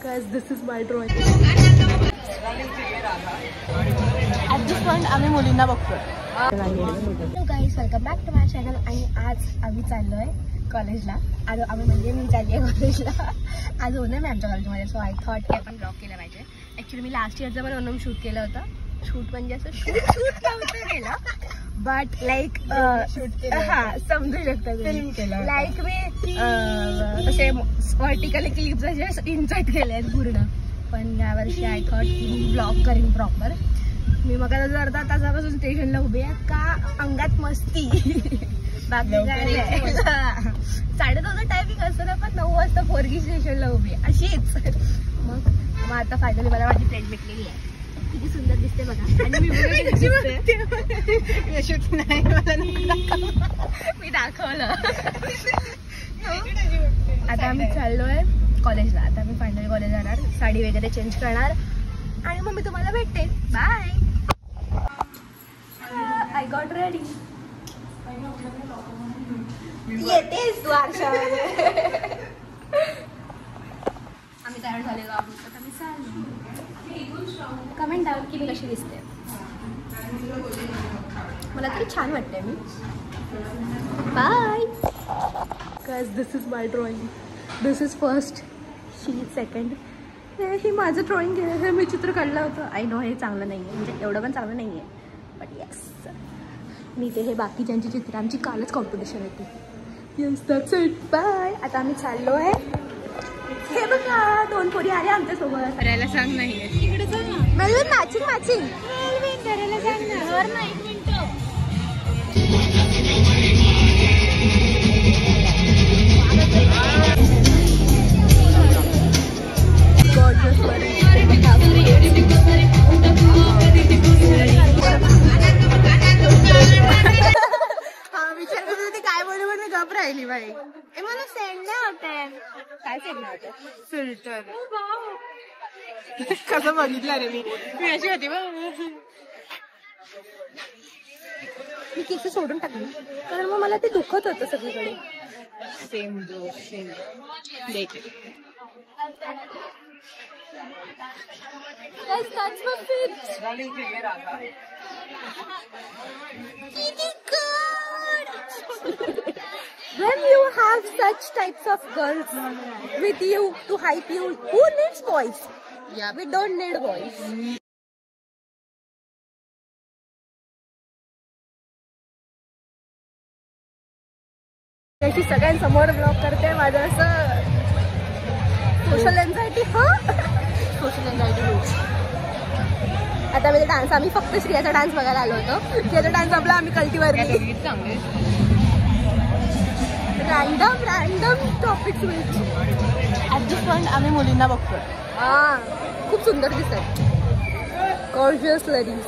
Guys, this is my drawing. At this point आम्ही मुलींना बघतोय. Hello guys, welcome back to my channel. आणि आज आम्ही चाललोय कॉलेजला. आज आम्ही म्हणजे मी चालली आहे कॉलेजला. आज ओणम आहे आमच्या कॉलेजमध्ये. सो आय थॉट की आपण ब्लॉग केला पाहिजे. ॲक्च्युली मी लास्ट इयरचं पण ओणम शूट केलं होतं. शूट म्हणजे असं शूट नव्हतं केलं, बट लाईक हां समजू शकता तुम्ही. लाईक मी तसे व्हर्टिकली क्लिप्स असे इन्सर्ट केले आहेत पूर्ण. पण यावर्षी आय थॉट की ब्लॉग करीन प्रॉपर. मी मग आता अर्धा तासापासून स्टेशनला उभी आहे का अंगात मस्ती. बाकी काय 9:30 टायमिंग असतं ना, पण 9 वाजता पोरगी स्टेशनला उभी आहे अशीच. मग आता फायनली मला माझी फ्रेंड भेटलेली आहे. किती सुंदर दिसते बघा. आणि मी मी दाखवलं. आता आम्ही चाललोय कॉलेजला. आता मी फायनली कॉलेज जाणार, साडी वगैरे चेंज करणार आणि मग मी तुम्हाला भेटते. बाय. I got ready. येतेस तू आरशामध्ये. आम्ही तयार झालेलो आहोत. आता मी चाललो. कमेंट डाऊन की मी कशी दिसते. मला तरी छान वाटते मी. Bye. Guys, this is my drawing. This is first. शी सेकंड. हे माझं ड्रॉइंग आहे. हे मी चित्र काढलं होतं. आय नो हे चांगलं नाही आहे, म्हणजे एवढं पण चांगलं नाही आहे, बट येस. मी ते हे बाकीच्यांची चित्र आमची कालच कॉम्पिटिशन होती. Yes, that's it. बाय. आता आम्ही चाललो आहे. हे बघा 2 पोरी आल्या आमच्यासोबत. करायला सांग. नाही इकडे चल ना. मेलविन मॅचिंग मॅचिंग करायला सांग ना. वर ना 1 मिनिट. राहिली बाई. मला सेंड नाही होते. काय सेंड नाही होते? फिल्टर. कसं बघितलं रे मी अशी होती बघ. मी केस सोडून टाकली कारण मग मला ते दुखत होतं सगळीकडे. Same When you have such types of girls with you to hype you, who needs boys? Yeah, we don't need boys. त्याची सगळ्यांसमोर ब्लॉग करते. माझं असं सोशल एन्झायटी. Social anxiety. आता म्हणजे डान्स आम्ही फक्त श्रियाचा डान्स बघायला आलो होतो. श्रियाचा डान्स आपला आम्ही cultivar random topics. At this point आम्ही मुलींना बघतोय. खूप सुंदर दिसतात. Gorgeous ladies.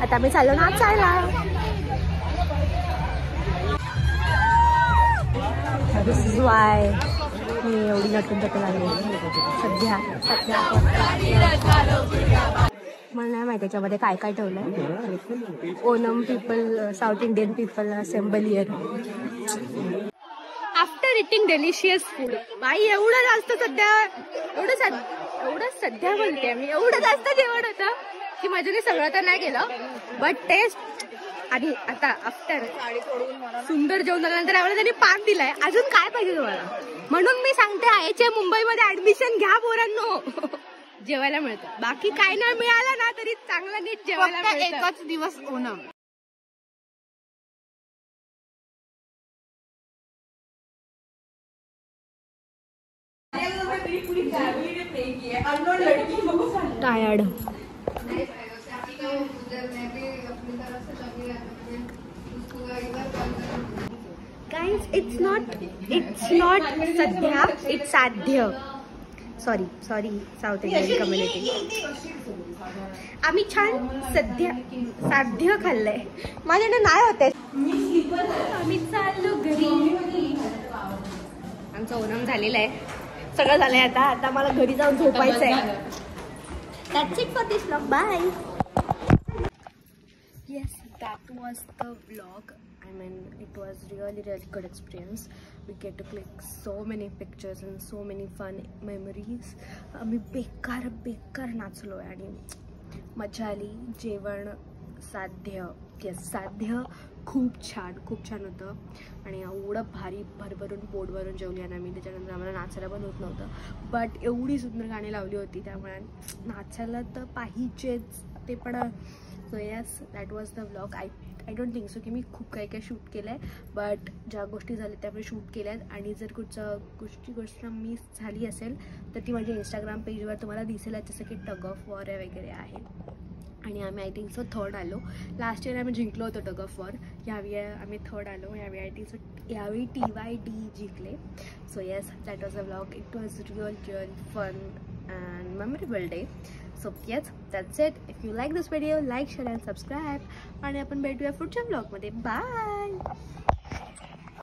आता आम्ही चाललो ना चालला. दिस इज वाय मी एवढी नटून तटून आली सध्या. मला नाही माहिती त्याच्यामध्ये काय काय ठेवलंय. Onam people, south Indian people assemble here after eating delicious food. बाई एवढं जास्त सध्या बोलते मी. एवढं जास्त जेवण होतं की माझ्याने सगळं तर नाही केलं, बट टेस्ट. आणि आता आफ्टर सुंदर जेवण झाल्यानंतर आम्हाला त्यांनी पान दिलाय. अजून काय पाहिजे तुम्हाला? म्हणून मी सांगते आयच्या मुंबईमध्ये ऍडमिशन घ्या पोरांनो. जेवायला मिळतं. बाकी काय नाही मिळालं ना तरी चांगलं नीट जेवायला मिळतं. एकच दिवस Onam. Tired. Guys, it's not सध्या, it's साध्य. Sorry south Indian community. आम्ही छान साध्य खाल्लंय. माझ्याकडे नाही होते. आम्ही चाललो घरी. आमचं ओणम झालेलं आहे. सगळं झालंय. आता मला घरी जाऊन झोपायचंय. That's it for this vlog. Bye. Yes, that was the vlog. I mean, it was really good experience. we get to click so many pictures and so many fun memories. आम्ही बेकार नाचलो आहे आणि मजा आली. जेवण साध्य खूप छान होतं आणि एवढं भारी भरभरून पोटभरून जेवली आहे ना मी. त्याच्यानंतर आम्हाला नाचायला पण होत नव्हतं, बट एवढी सुंदर गाणी लावली होती त्यामुळे नाचायला तर पाहिजेच ते पण. So yes, that was the vlog. I don't think so की मी खूप काही शूट केलं आहे, बट ज्या गोष्टी झाल्या त्या मी शूट केल्या आहेत. आणि जर गोष्ट मिस झाली असेल तर ती माझ्या इंस्टाग्राम पेजवर तुम्हाला दिसेल, जसं की टग ऑफ वॉर वगैरे आहे. आणि आम्ही आय थिंक सो 3rd आलो. लास्ट इयर आम्ही जिंकलो होतो टग ऑफ वॉर. यावेळी आम्ही 3rd आलो. यावेळी आय थिंक सो यावेळी TYD जिंकले. So yes, that was a vlog. It was real fun and memorable day. So yes, that's it. If you like this video, like, share and subscribe. आणि आपण भेटूया पुढच्या व्लॉगमध्ये. Bye.